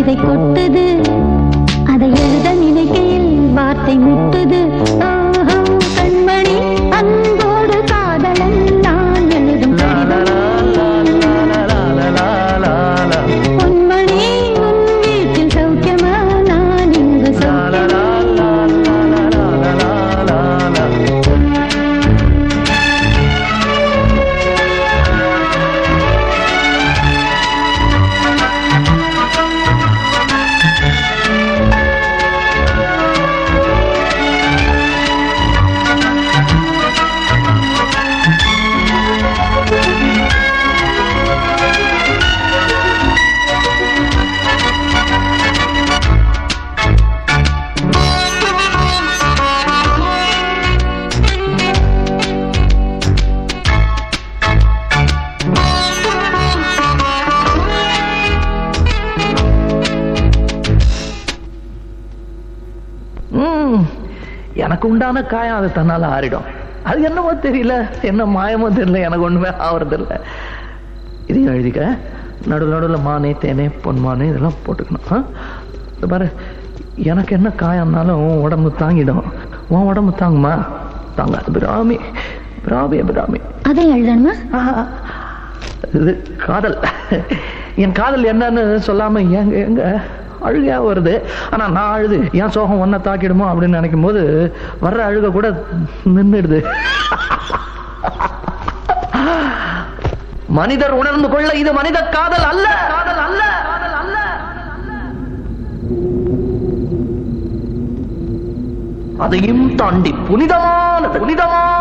கவிதை கொட்டுது, அதை எழுத நினைக்கையில் வார்த்தை முட்டுது. கண்மணி அன்போடு காதலன் நான் எழுதும் பொன்மணி உன் வீட்டில் சௌக்கியமா, நான் இங்கு எனக்கு உண்டான காயம் அது தன்னால ஆறிடும். அது என்னமோ தெரியல, என்ன மாயமோ தெரியல, எனக்கு ஒண்ணுமே ஆவறதில்லை. இதையும் எழுதிக்க. நடுவில் நடுவில் மானே தேனே பொன்மானே இதெல்லாம் போட்டுக்கணும். பாரு, எனக்கு என்ன காயம்னாலும் உன் உடம்பு தாங்கிடும், உன் உடம்பு தாங்குமா? தாங்காது. பிராமி பிராமி பிராமி. அதை எழுதணுமா? இது காதல். என் காதல் என்னன்னு சொல்லாம எங்க எங்க அழுகையா வருது. ஆனா நான் அழுது என் சோகம் ஒன்ன தாக்கிடுமோ அப்படின்னு நினைக்கும் போது வர்ற அழுக கூட நின்றுடுது. மனிதர் உணர்ந்து கொள்ள இது மனித காதல் அல்ல, காதல் அல்ல, காதல் அல்ல. அதையும் தாண்டி புனிதமான புனிதமான